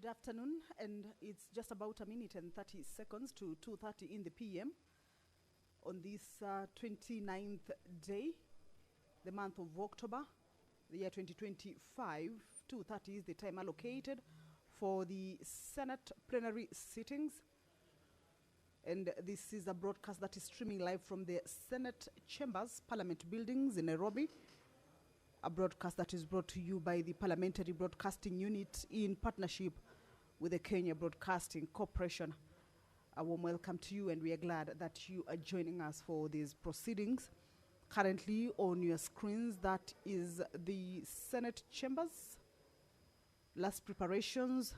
Good afternoon, and it's just about a minute and 30 seconds to 2:30 in the PM on this 29th day, the month of October, the year 2025. 2:30 is the time allocated for the Senate plenary sittings. And this is a broadcast that is streaming live from the Senate Chambers, Parliament Buildings in Nairobi. A broadcast that is brought to you by the Parliamentary Broadcasting Unit in partnership with the Kenya Broadcasting Corporation. A warm welcome to you, and we are glad that you are joining us for these proceedings. Currently on your screens, that is the Senate Chambers, last preparations,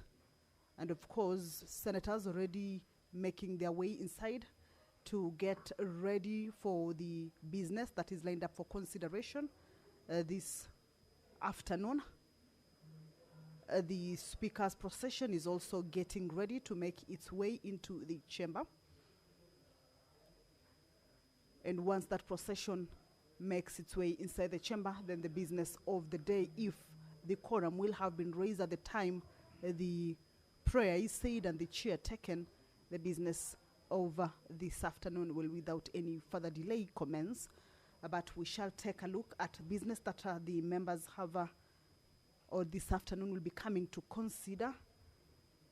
and of course, senators already making their way inside to get ready for the business that is lined up for consideration this afternoon. The Speaker's procession is also getting ready to make its way into the chamber. And once that procession makes its way inside the chamber, then the business of the day, if the quorum will have been raised at the time the prayer is said and the chair taken, the business of this afternoon will, without any further delay, commence. But we shall take a look at business that the members have or this afternoon will be coming to consider.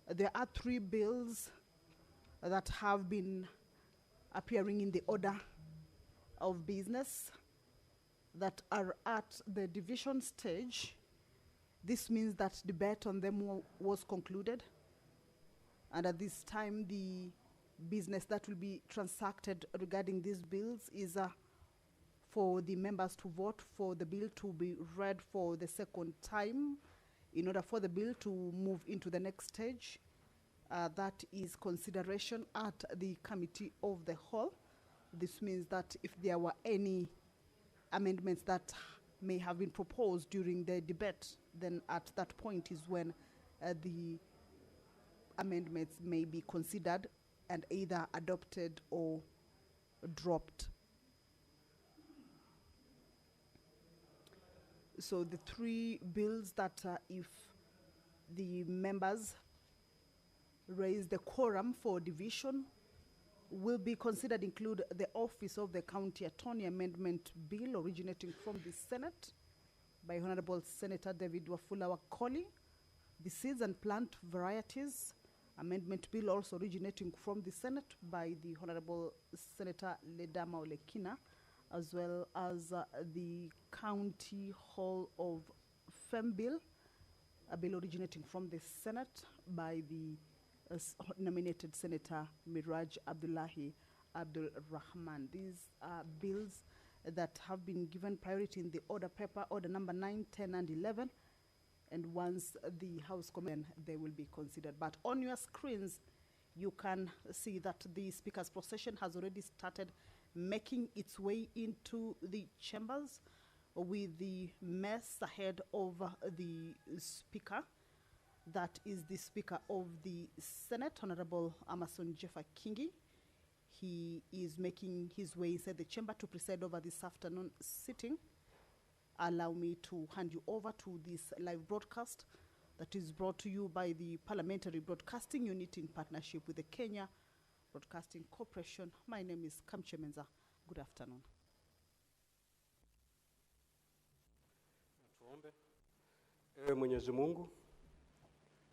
There are 3 bills that have been appearing in the order of business that are at the division stage. This means that debate on them was concluded, and at this time the business that will be transacted regarding these bills is for the members to vote for the bill to be read for the second time in order for the bill to move into the next stage. That is consideration at the committee of the whole. This means that if there were any amendments that may have been proposed during the debate, then at that point is when the amendments may be considered and either adopted or dropped. So the 3 bills that if the members raise the quorum for division will be considered include the Office of the County Attorney Amendment Bill originating from the Senate by Honorable Senator David Wafula Wakoli, the Seeds and Plant Varieties Amendment Bill also originating from the Senate by the Honorable Senator Ledama Olekina, as well as the County Hall of Fame Bill, a bill originating from the Senate by the nominated Senator Miraj Abdullahi Abdul Rahman. These are bills that have been given priority in the order paper, order number 9, 10, and 11. And once the House comments, they will be considered. But on your screens, you can see that the Speaker's procession has already started making its way into the chambers with the mess ahead of the Speaker. That is the Speaker of the Senate, Honorable Amason Jeffa Kingi. He is making his way inside the chamber to preside over this afternoon sitting. Allow me to hand you over to this live broadcast that is brought to you by the Parliamentary Broadcasting Unit in partnership with the Kenya Broadcasting Corporation. My name is Kamche Menza. Good afternoon. Tuombe. Ewe Mwenyezi Mungu,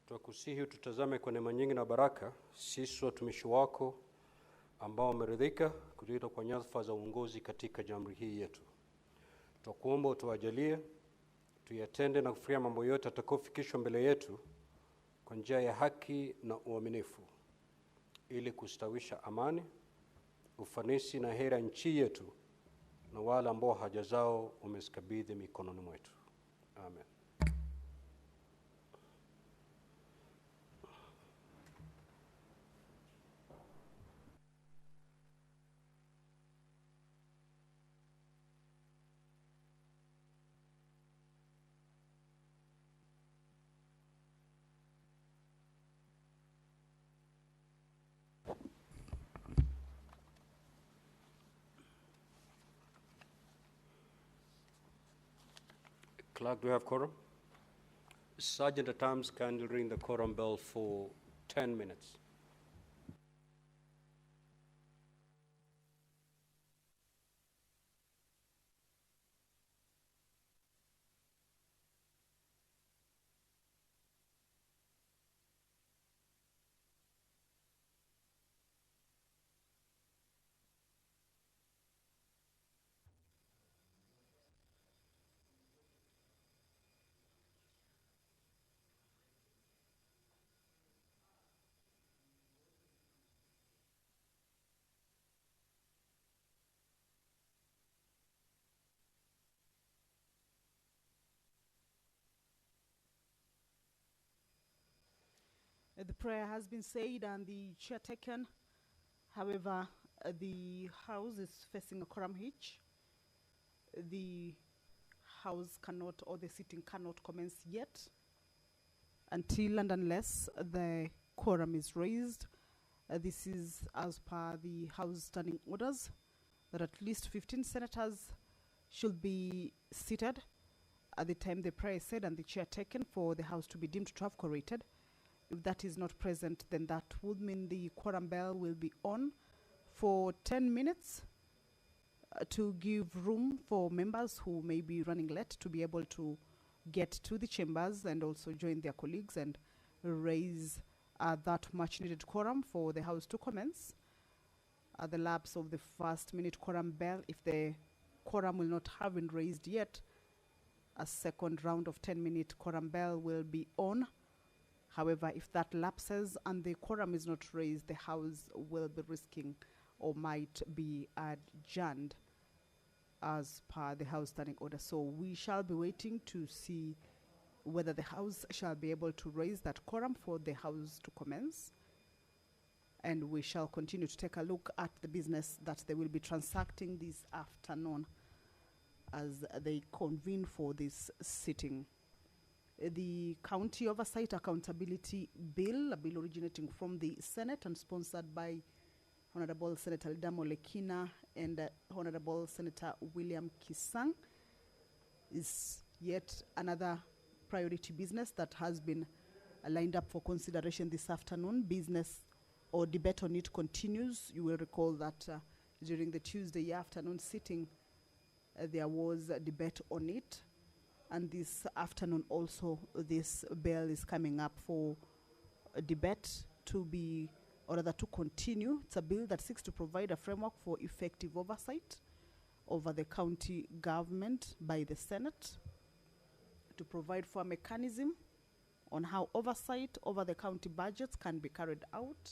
tukusihi tutazame kwa neema nyingi na baraka sisi watumishi wako ambao wameridhika kutuita kwa nyadhifa za uongozi katika jamhuri hii yetu. Tukuomba utuwajalie tuyatende na kufurahia mambo yote atakayofikishwa mbele yetu kwa njia ya haki na uaminifu, ili kustawisha amani, ufanisi na heri nchi yetu na wale ambao haja zao umezikabidhi mikononi mwetu. Amen. Clerk, do you have quorum? Sergeant at Arms, kindly ring the quorum bell for 10 minutes. The prayer has been said and the chair taken. However, the House is facing a quorum hitch. The House cannot, or the sitting cannot commence yet until and unless the quorum is raised. This is as per the House standing orders that at least 15 senators should be seated at the time the prayer is said and the chair taken for the House to be deemed to have quorated. If that is not present, then that would mean the quorum bell will be on for 10 minutes to give room for members who may be running late to be able to get to the chambers and also join their colleagues and raise that much needed quorum for the House to commence. At the lapse of the first minute quorum bell, if the quorum will not have been raised yet, a second round of 10-minute quorum bell will be on. However, if that lapses and the quorum is not raised, the House will be risking or might be adjourned as per the House standing order. So we shall be waiting to see whether the House shall be able to raise that quorum for the House to commence. And we shall continue to take a look at the business that they will be transacting this afternoon as they convene for this sitting. The County Oversight Accountability Bill, a bill originating from the Senate and sponsored by Honorable Senator Lida Molekina and Honorable Senator William Kisang, is yet another priority business that has been lined up for consideration this afternoon. Business or debate on it continues. You will recall that during the Tuesday afternoon sitting, there was a debate on it. And this afternoon also, this bill is coming up for a debate to be, or rather to continue. It's a bill that seeks to provide a framework for effective oversight over the county government by the Senate, to provide for a mechanism on how oversight over the county budgets can be carried out,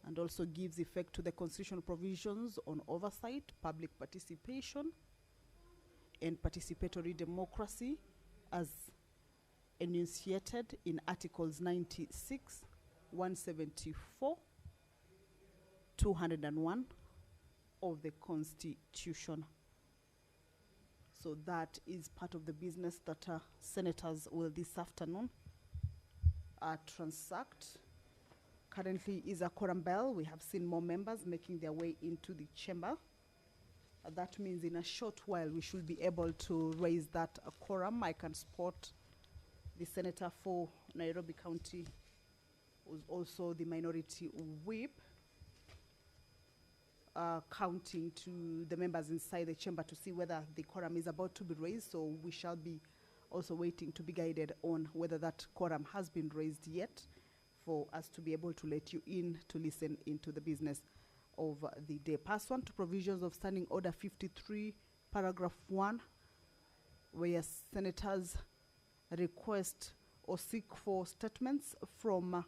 and also gives effect to the constitutional provisions on oversight, public participation, and participatory democracy as enunciated in Articles 96, 174, 201 of the Constitution. So that is part of the business that senators will this afternoon transact. Currently is a quorum bell. We have seen more members making their way into the chamber. That means in a short while we should be able to raise that quorum. I can spot the senator for Nairobi County, who's also the minority whip, counting to the members inside the chamber to see whether the quorum is about to be raised. So we shall be also waiting to be guided on whether that quorum has been raised yet for us to be able to let you in to listen into the business of the day. Pursuant to provisions of Standing Order 53, paragraph 1, where senators request or seek for statements from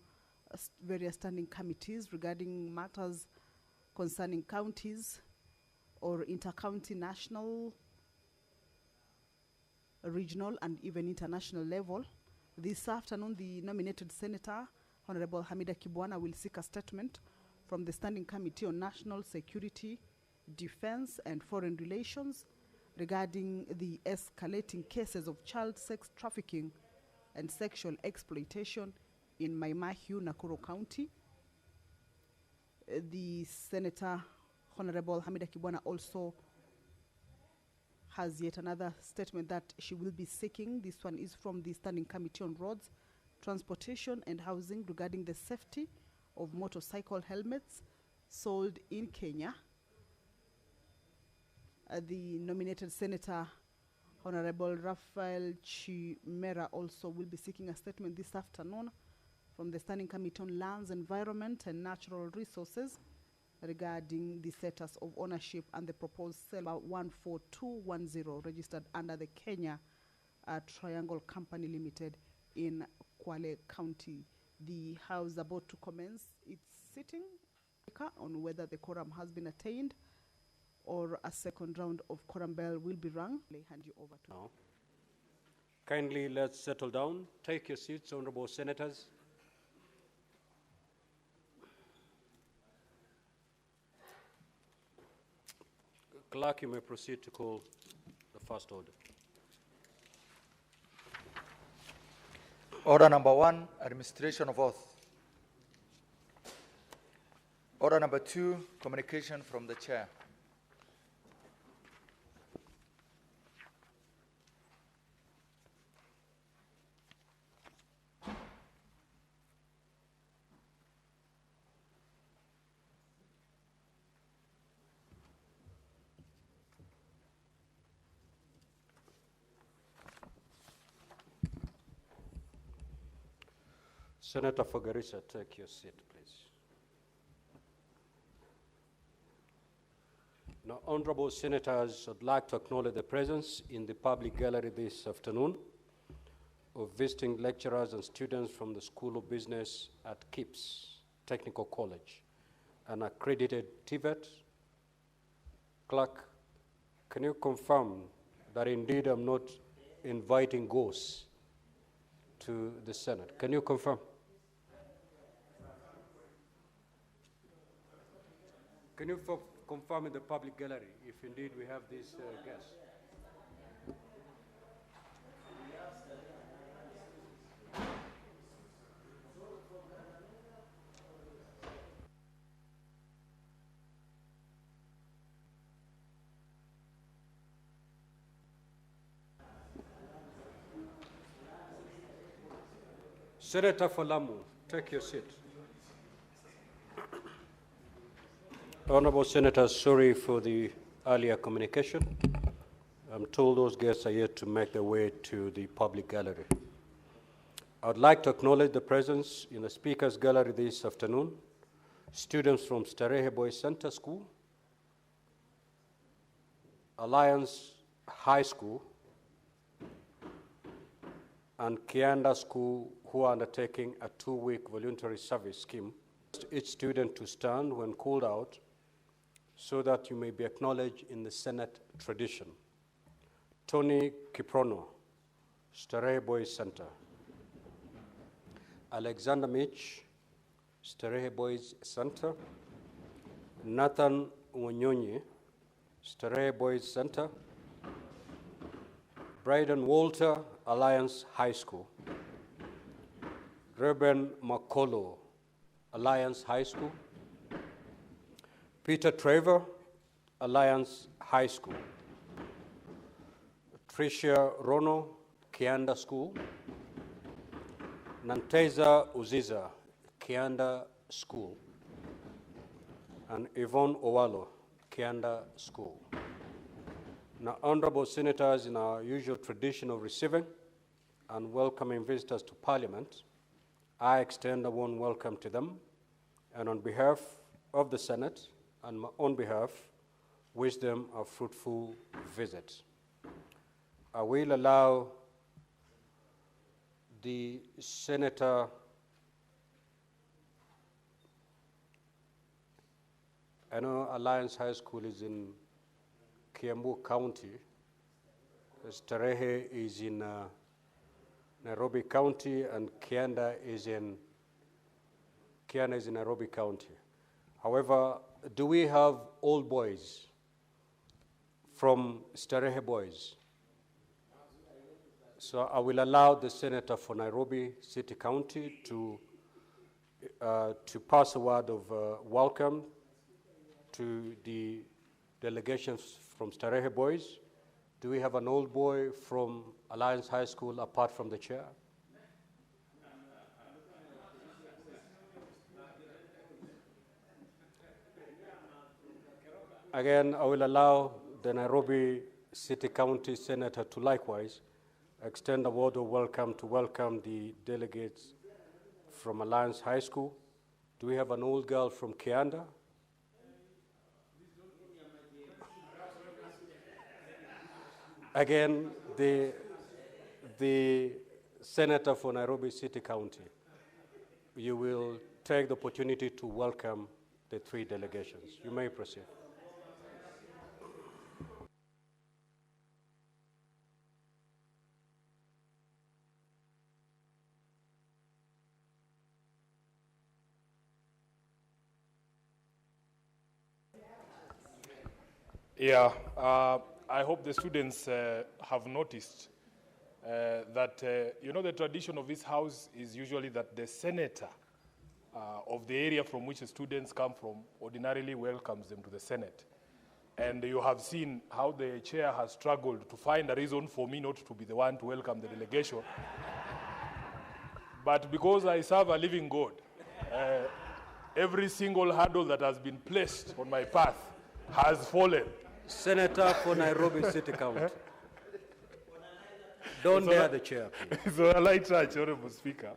various standing committees regarding matters concerning counties or inter-county, national, regional, and even international level. This afternoon, the nominated senator, Honorable Hamida Kibwana, will seek a statement from the Standing Committee on National Security, Defense, and Foreign Relations regarding the escalating cases of child sex trafficking and sexual exploitation in Maimahiu, Nakuru County. The Senator, Honorable Hamida Kibwana, also has yet another statement that she will be seeking. This one is from the Standing Committee on Roads, Transportation and Housing regarding the safety of motorcycle helmets sold in Kenya. The nominated Senator, Honorable Raphael Chimera, also will be seeking a statement this afternoon from the Standing Committee on Lands, Environment and Natural Resources regarding the status of ownership and the proposed sale of 14210 registered under the Kenya Triangle Company Limited in Kwale County. The House is about to commence its sitting on whether the quorum has been attained or a second round of quorum bell will be rung. I hand you over to now. Kindly let's settle down. Take your seats, honorable senators. Clerk, you may proceed to call the first order. Order number 1, administration of oath. Order number 2, communication from the chair. Senator Fogarisa, take your seat, please. Now, honorable senators, I'd like to acknowledge the presence in the public gallery this afternoon of visiting lecturers and students from the School of Business at KIPS Technical College, an accredited TVET. Clerk, can you confirm that indeed I'm not inviting ghosts to the Senate? Can you confirm? Can you confirm in the public gallery if indeed we have these guests? Senator Falamu, take your seat. Honorable Senators, sorry for the earlier communication. I'm told those guests are yet to make their way to the public gallery. I'd like to acknowledge the presence in the Speaker's Gallery this afternoon, students from Starehe Boys Center School, Alliance High School, and Kianda School, who are undertaking a 2-week voluntary service scheme. Each student to stand when called out so that you may be acknowledged in the Senate tradition. Tony Kiprono, Starehe Boys Center. Alexander Mitch, Starehe Boys Center. Nathan Wanyonyi, Starehe Boys Center. Bryden Walter, Alliance High School. Reuben Makolo, Alliance High School. Peter Trevor, Alliance High School. Tricia Rono, Kianda School. Nanteza Uziza, Kianda School. And Yvonne Owalo, Kianda School. Now, honorable senators, in our usual tradition of receiving and welcoming visitors to Parliament, I extend a warm welcome to them, and on behalf of the Senate and my own behalf, wish them a fruitful visit. I will allow the Senator I know Alliance High School is in Kiambu County. Starehe is in Nairobi County, and Kianda is in Nairobi County. However, do we have old boys from Starehe Boys? So I will allow the Senator for Nairobi City County to pass a word of welcome to the delegations from Starehe Boys, Do we have an old boy from Alliance High School apart from the chair? Again, I will allow the Nairobi City County Senator to likewise extend a word of welcome to welcome the delegates from Alliance High School. Do we have an old girl from Kianda? Again, the Senator for Nairobi City County, you will take the opportunity to welcome the three delegations. You may proceed. Yeah, I hope the students have noticed that, the tradition of this house is usually that the senator of the area from which the students come from ordinarily welcomes them to the Senate. And you have seen how the chair has struggled to find a reason for me not to be the one to welcome the delegation. But because I serve a living God, every single hurdle that has been placed on my path has fallen. Senator for Nairobi City County. Don't dare the chair, please. So a light touch, Honorable Speaker.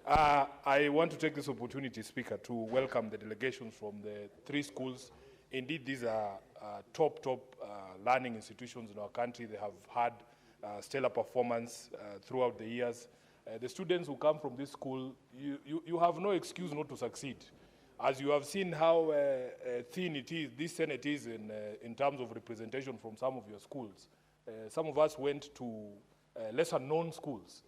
I want to take this opportunity, Speaker, to welcome the delegations from the three schools. Indeed, these are top learning institutions in our country. They have had stellar performance throughout the years. The students who come from this school, you have no excuse not to succeed. As you have seen how thin it is, this Senate is in terms of representation from some of your schools. Some of us went to lesser known schools,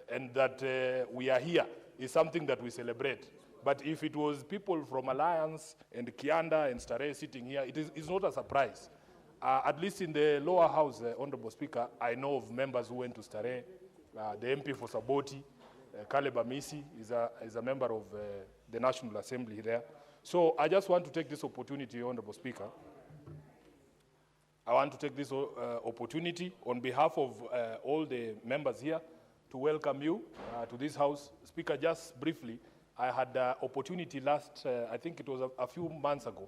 and that we are here is something that we celebrate. But if it was people from Alliance and Kianda and Starehe sitting here, it's not a surprise. At least in the lower house, Honorable Speaker, I know of members who went to Starehe. The MP for Saboti, Caleb Amisi, is a member of the National Assembly there. So I just want to take this opportunity, Honorable Speaker. I want to take this opportunity on behalf of all the members here to welcome you to this house. Speaker, just briefly, I had the opportunity last, I think it was a few months ago,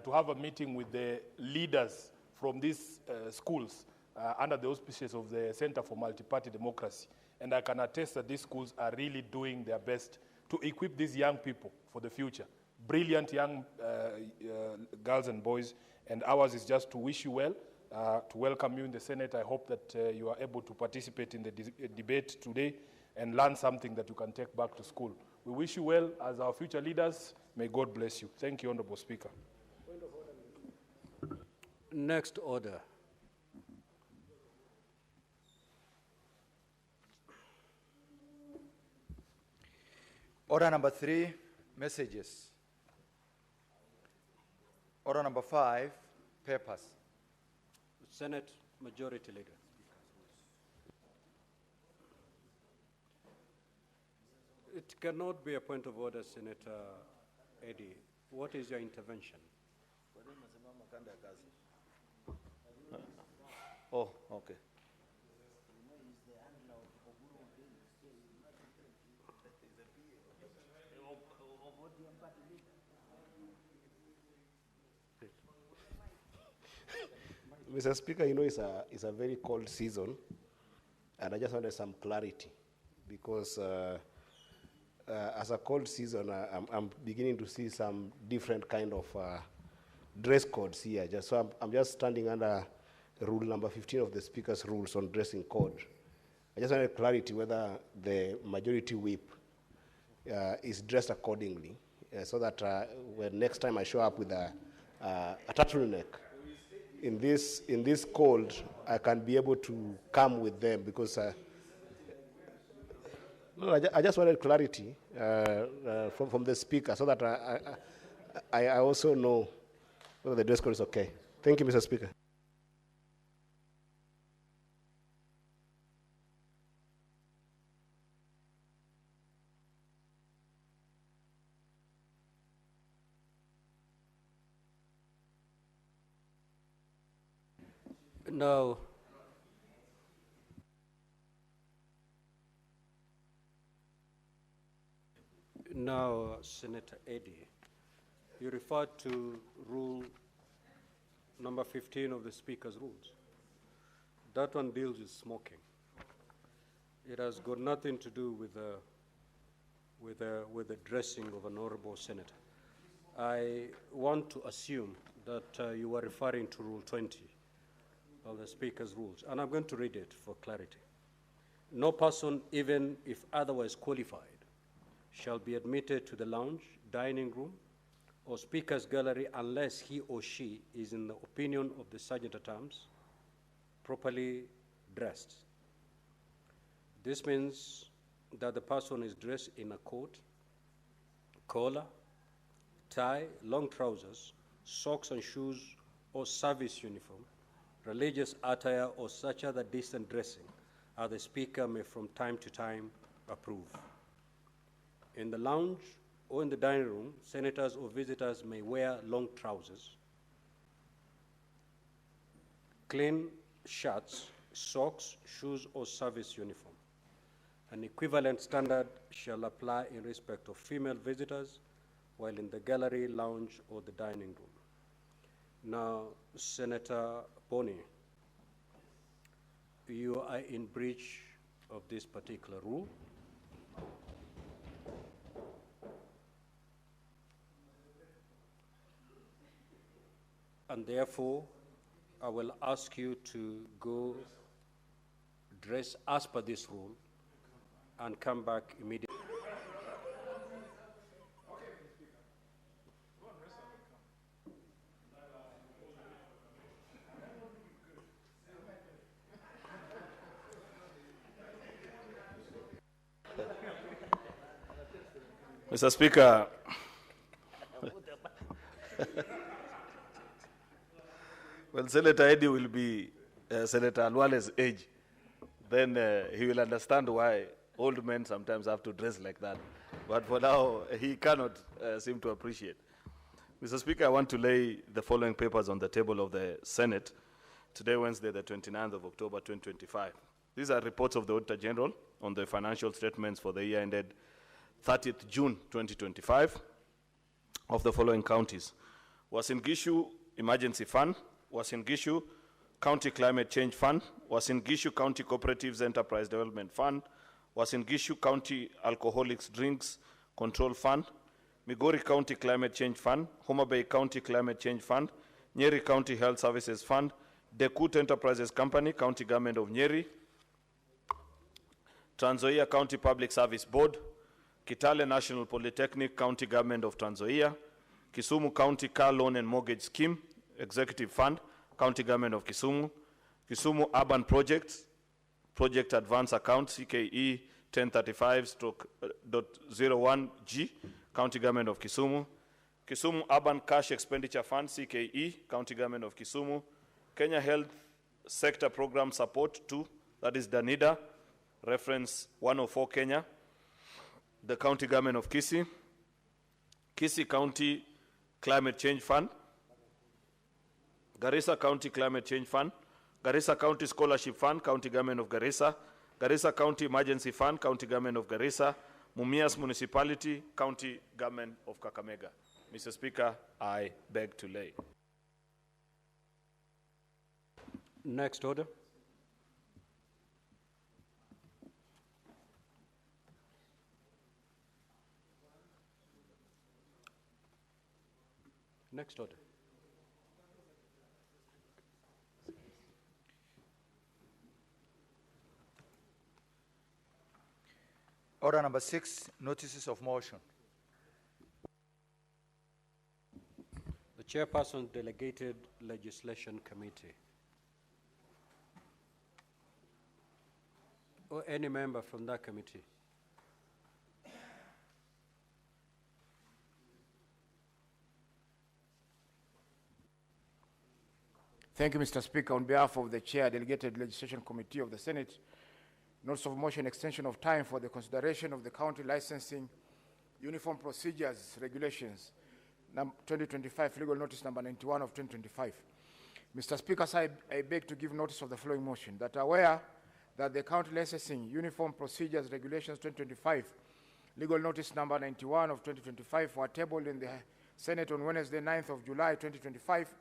to have a meeting with the leaders from these schools under the auspices of the Center for Multi-Party Democracy. And I can attest that these schools are really doing their best to equip these young people for the future. Brilliant young girls and boys, and ours is just to wish you well, to welcome you in the Senate. I hope that you are able to participate in the debate today and learn something that you can take back to school. We wish you well as our future leaders. May God bless you. Thank you, Honorable Speaker. Next order. Order number 3, messages. Order number 5, papers. Senate Majority Leader. It cannot be a point of order, Senator Eddie. What is your intervention? Oh, okay. Mr. Speaker, it's a very cold season, and I just wanted some clarity because as a cold season, I'm beginning to see some different kind of dress codes here. So I'm just standing under rule number 15 of the Speaker's rules on dressing code. I just wanted clarity whether the majority whip is dressed accordingly, so that when next time I show up with a turtleneck, in this cold, I can be able to come with them because I just wanted clarity from the Speaker so that I also know whether the dress code is okay. Thank you, Mr. Speaker. Now, Senator Eddy, you referred to rule number 15 of the Speaker's rules. That one deals with smoking. It has got nothing to do with the dressing of an honorable senator. I want to assume that you were referring to Rule 20 of the Speaker's rules, and I'm going to read it for clarity. No person, even if otherwise qualified, shall be admitted to the lounge, dining room, or Speaker's gallery unless he or she is, in the opinion of the Sergeant at Arms, properly dressed. This means that the person is dressed in a coat, collar, tie, long trousers, socks and shoes, or service uniform, religious attire, or such other decent dressing as the Speaker may from time to time approve. In the lounge or in the dining room, senators or visitors may wear long trousers, clean shirts, socks, shoes, or service uniform. An equivalent standard shall apply in respect of female visitors while in the gallery, lounge, or the dining room. Now, Senator Boni, you are in breach of this particular rule. And therefore, I will ask you to go dress as per this rule and come back immediately. Mr. Speaker, when Senator Eddy will be Senator Alwale's age, then he will understand why old men sometimes have to dress like that. But for now, he cannot seem to appreciate. Mr. Speaker, I want to lay the following papers on the table of the Senate today, Wednesday, the 29th of October, 2025. These are reports of the Auditor General on the financial statements for the year ended 30th June 2025 of the following counties: Uasin Gishu Emergency Fund, Uasin Gishu County Climate Change Fund, Uasin Gishu County Cooperatives Enterprise Development Fund, Uasin Gishu County Alcoholics Drinks Control Fund, Migori County Climate Change Fund, Homa Bay County Climate Change Fund, Nyeri County Health Services Fund, Dekut Enterprises Company, County Government of Nyeri, Trans Nzoia County Public Service Board, Kitale National Polytechnic, County Government of Trans Nzoia, Kisumu County Car Loan and Mortgage Scheme, Executive Fund, County Government of Kisumu, Kisumu Urban Projects, Project Advance Account, CKE 1035-01G, County Government of Kisumu, Kisumu Urban Cash Expenditure Fund, CKE, County Government of Kisumu, Kenya Health Sector Program Support 2, that is DANIDA, reference 104 Kenya, the County Government of Kisii, Kisii County Climate Change Fund, Garissa County Climate Change Fund, Garissa County Scholarship Fund, County Government of Garissa, Garissa County Emergency Fund, County Government of Garissa, Mumias Municipality, County Government of Kakamega. Mr. Speaker, I beg to lay. Next order. Next order. Order number 6, notices of motion. The Chairperson, Delegated Legislation Committee. Or any member from that committee. Thank you, Mr. Speaker. On behalf of the Chair, Delegated Legislation Committee of the Senate, notice of motion extension of time for the consideration of the county licensing uniform procedures regulations, 2025, legal notice number 91 of 2025. Mr. Speaker, sir, I beg to give notice of the following motion, that aware that the County Licensing Uniform Procedures Regulations 2025, legal notice number 91 of 2025, were tabled in the Senate on Wednesday, 9th of July 2025,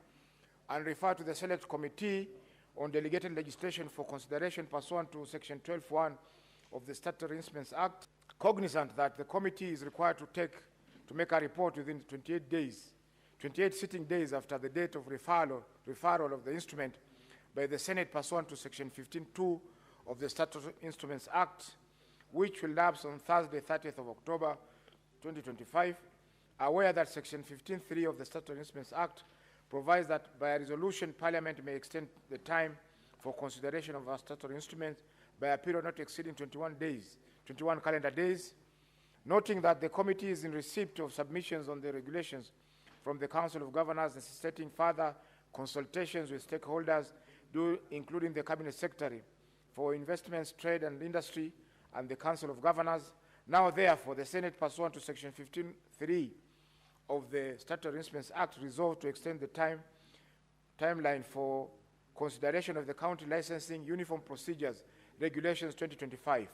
and referred to the Select Committee on Delegated Legislation for consideration pursuant to Section 12(1) of the Statutory Instruments Act, cognizant that the committee is required to make a report within 28 sitting days after the date of referral of the instrument by the Senate pursuant to Section 15(2) of the Statutory Instruments Act, which will lapse on Thursday, 30th of October 2025, aware that Section 15(3) of the Statutory Instruments Act provides that by a resolution, Parliament may extend the time for consideration of our statutory instruments by a period not exceeding 21 calendar days, noting that the committee is in receipt of submissions on the regulations from the Council of Governors, necessitating further consultations with stakeholders, including the Cabinet Secretary for Investments, Trade and Industry, and the Council of Governors. Now, therefore, the Senate, pursuant to Section 15(3) of the Statutory Instruments Act, resolved to extend the timeline for consideration of the County Licensing Uniform Procedures Regulations 2025,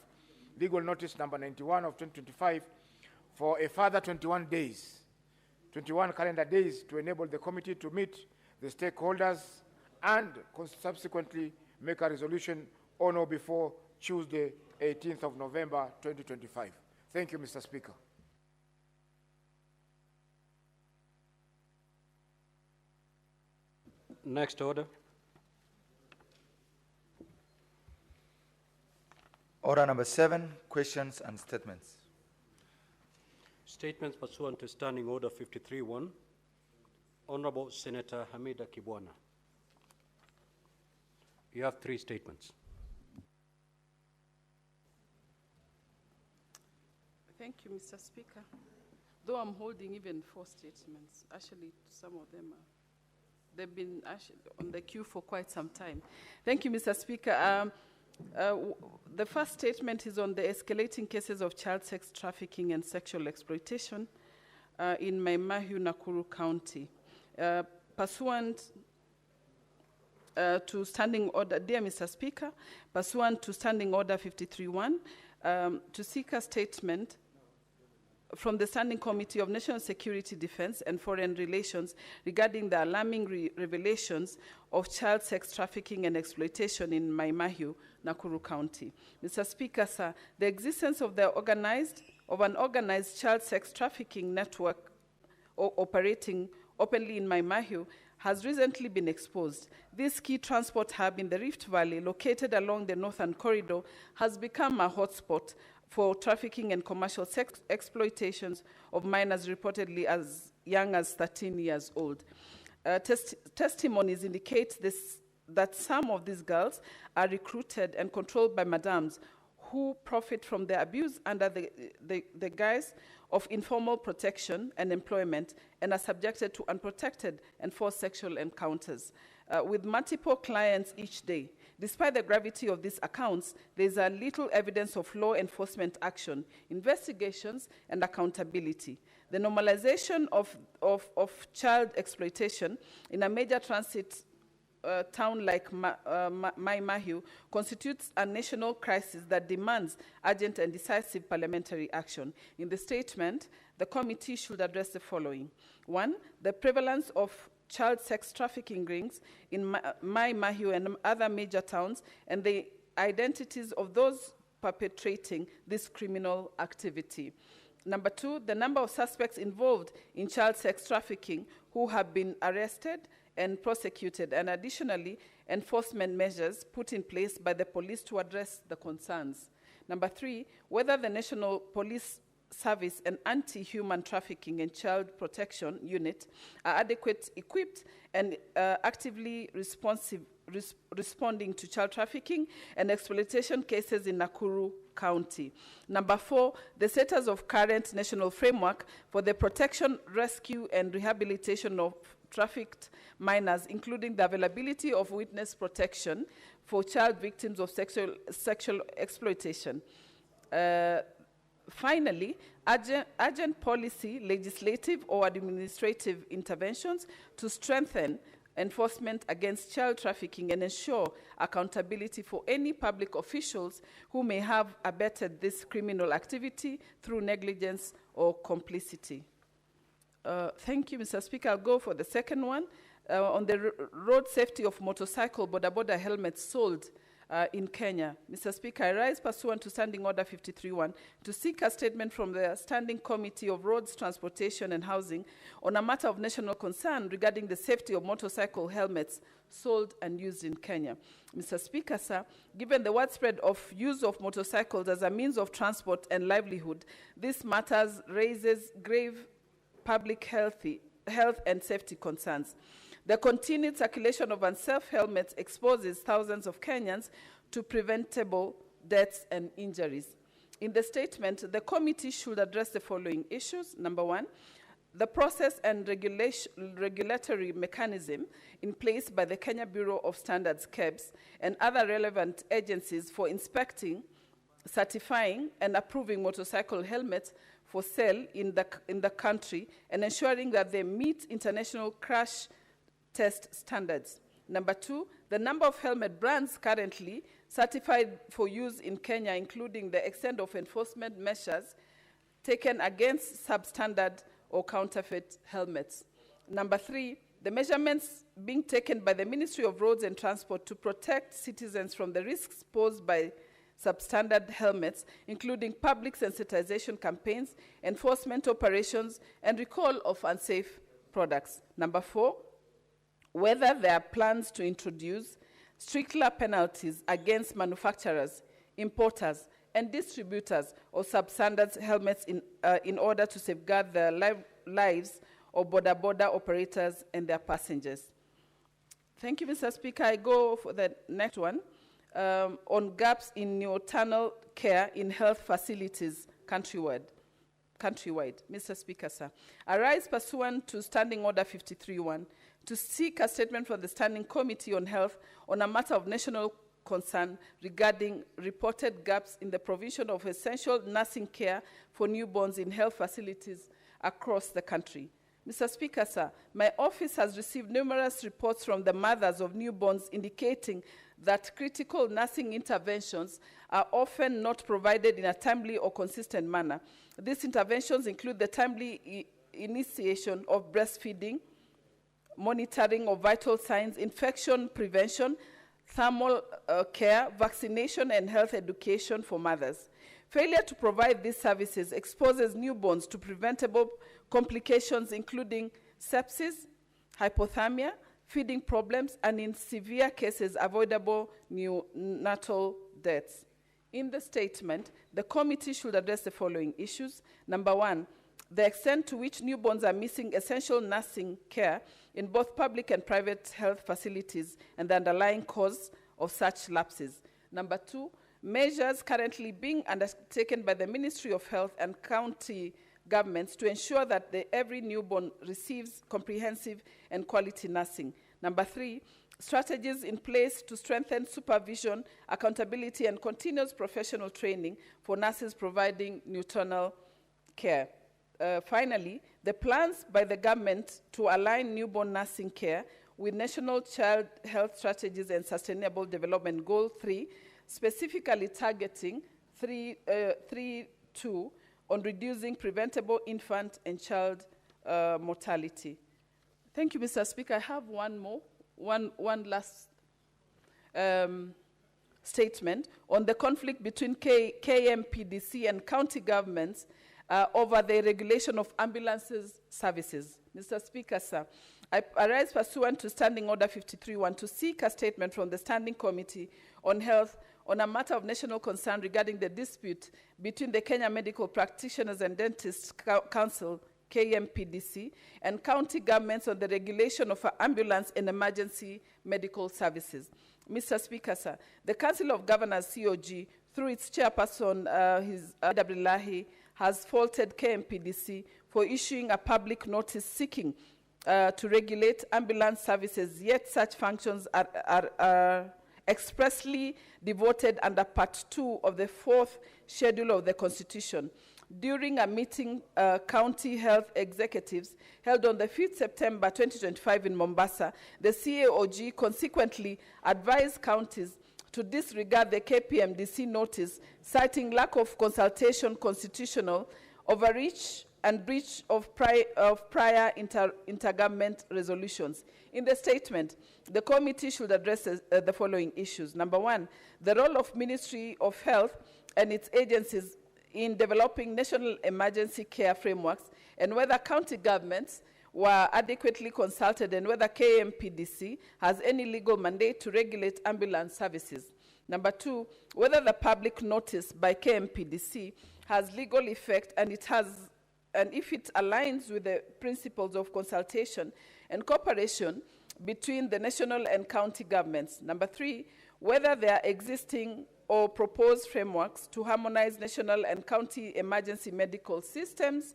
legal notice number 91 of 2025, for a further 21 calendar days, to enable the committee to meet the stakeholders and subsequently make a resolution on or before Tuesday, 18th of November 2025. Thank you, Mr. Speaker. Next order. Order number 7, questions and statements. Statements pursuant to Standing Order 53-1. Honorable Senator Hamida Kibwana. You have 3 statements. Thank you, Mr. Speaker. Though I'm holding even 4 statements, actually some of them they've been actually on the queue for quite some time. Thank you, Mr. Speaker. The first statement is on the escalating cases of child sex trafficking and sexual exploitation in Maimahiu, Nakuru County. Pursuant to Standing Order, dear Mr. Speaker, pursuant to Standing Order 53-1, to seek a statement from the Standing Committee of National Security, Defense and Foreign Relations regarding the alarming revelations of child sex trafficking and exploitation in Maimahiu, Nakuru County. Mr. Speaker, sir, the existence of an organized child sex trafficking network operating openly in Maimahiu has recently been exposed. This key transport hub in the Rift Valley, located along the Northern Corridor, has become a hotspot for trafficking and commercial sex exploitations of minors reportedly as young as 13 years old. Testimonies indicate that some of these girls are recruited and controlled by madams who profit from their abuse under the guise of informal protection and employment, and are subjected to unprotected and forced sexual encounters with multiple clients each day. Despite the gravity of these accounts, there is a little evidence of law enforcement action, investigations, and accountability. The normalization of child exploitation in a major transit town like Maimahiu constitutes a national crisis that demands urgent and decisive parliamentary action. In the statement, the committee should address the following. 1, the prevalence of child sex trafficking rings in Maimahiu and other major towns, and the identities of those perpetrating this criminal activity. Number 2, the number of suspects involved in child sex trafficking who have been arrested and prosecuted, and additionally, enforcement measures put in place by the police to address the concerns. Number 3, whether the National Police Service and Anti-Human Trafficking and Child Protection Unit are adequately equipped and actively responding to child trafficking and exploitation cases in Nakuru County. Number 4, the status of current national framework for the protection, rescue, and rehabilitation of trafficked minors, including the availability of witness protection for child victims of sexual exploitation. Finally, urgent policy, legislative, or administrative interventions to strengthen enforcement against child trafficking and ensure accountability for any public officials who may have abetted this criminal activity through negligence or complicity. Thank you, Mr. Speaker. I'll go for the second one. On the road safety of motorcycle boda helmets sold in Kenya. Mr. Speaker, I rise pursuant to Standing Order 53.1 to seek a statement from the Standing Committee of Roads, Transportation and Housing on a matter of national concern regarding the safety of motorcycle helmets sold and used in Kenya. Mr. Speaker, sir, given the widespread of use of motorcycles as a means of transport and livelihood, this matter raises grave public health and safety concerns. The continued circulation of unsafe helmets exposes thousands of Kenyans to preventable deaths and injuries. In the statement, the committee should address the following issues. Number one, the process and regulatory mechanism in place by the Kenya Bureau of Standards, KEBS, and other relevant agencies for inspecting, certifying, and approving motorcycle helmets for sale in the country and ensuring that they meet international crash test standards. Number two, the number of helmet brands currently certified for use in Kenya, including the extent of enforcement measures taken against substandard or counterfeit helmets. Number three, the measurements being taken by the Ministry of Roads and Transport to protect citizens from the risks posed by substandard helmets, including public sensitization campaigns, enforcement operations, and recall of unsafe products. Number four, whether there are plans to introduce stricter penalties against manufacturers, importers, and distributors of substandard helmets in order to safeguard the lives of border operators and their passengers. Thank you, Mr. Speaker. I go for the next one on gaps in neonatal care in health facilities countrywide. Mr. Speaker, sir, I rise pursuant to Standing Order 53.1 to seek a statement from the Standing Committee on Health on a matter of national concern regarding reported gaps in the provision of essential nursing care for newborns in health facilities across the country. Mr. Speaker, sir, my office has received numerous reports from the mothers of newborns indicating that critical nursing interventions are often not provided in a timely or consistent manner. These interventions include the timely initiation of breastfeeding, monitoring of vital signs, infection prevention, thermal care, vaccination, and health education for mothers. Failure to provide these services exposes newborns to preventable complications including sepsis, hypothermia, feeding problems, and in severe cases, avoidable neonatal deaths. In the statement, the committee should address the following issues. Number one, the extent to which newborns are missing essential nursing care in both public and private health facilities and the underlying cause of such lapses. Number two, measures currently being undertaken by the Ministry of Health and county governments to ensure that every newborn receives comprehensive and quality nursing. Number three, strategies in place to strengthen supervision, accountability, and continuous professional training for nurses providing neonatal care. Finally, the plans by the government to align newborn nursing care with National Child Health Strategies and Sustainable Development Goal 3, specifically targeting 3.2 on reducing preventable infant and child mortality. Thank you, Mr. Speaker. I have one last statement on the conflict between KMPDC and county governments over the regulation of ambulances services. Mr. Speaker, sir, I arise pursuant to Standing Order 53.1 to seek a statement from the Standing Committee on Health on a matter of national concern regarding the dispute between the Kenya Medical Practitioners and Dentists Council, KMPDC, and county governments on the regulation of ambulance and emergency medical services. Mr. Speaker, sir, the Council of Governors, COG, through its chairperson, Abdullahi, has faulted KMPDC for issuing a public notice seeking to regulate ambulance services, yet such functions are expressly devoted under Part 2 of the 4th Schedule of the Constitution. during a meeting county health executives held on the 5th September 2025 in Mombasa, the CAOG consequently advised counties to disregard the KPMDC notice, citing lack of consultation, constitutional overreach, and breach of prior intergovernment resolutions. In the statement, the committee should address the following issues. Number one, the role of Ministry of Health and its agencies in developing national emergency care frameworks, and whether county governments were adequately consulted, and whether KMPDC has any legal mandate to regulate ambulance services. Number two, whether the public notice by KMPDC has legal effect, and if it aligns with the principles of consultation and cooperation between the national and county governments. Number three, whether there are existing or proposed frameworks to harmonize national and county emergency medical systems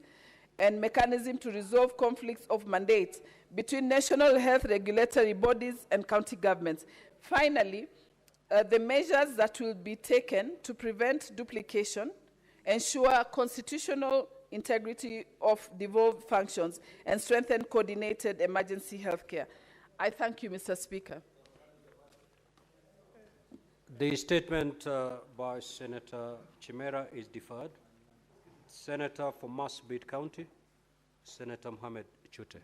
and mechanism to resolve conflicts of mandate between national health regulatory bodies and county governments. Finally, the measures that will be taken to prevent duplication, ensure constitutional integrity of devolved functions, and strengthen coordinated emergency health care. I thank you, Mr. Speaker. The statement by Senator Chimera is deferred. Senator for Marsabit County, Senator Mohamed Chute.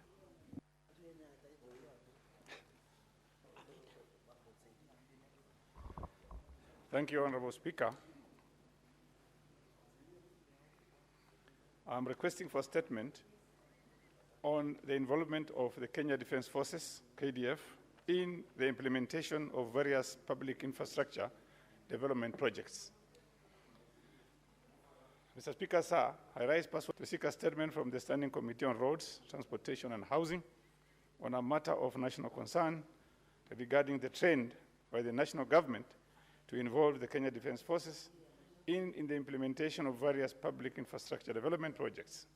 Thank you, Honorable Speaker. I'm requesting for a statement on the involvement of the Kenya Defence Forces, KDF, in the implementation of various public infrastructure development projects. Mr. Speaker, sir, I rise pursuant to seek a statement from the Standing Committee on Roads, Transportation and Housing on a matter of national concern regarding the trend by the national government to involve the Kenya Defence Forces in the implementation of various public infrastructure development projects,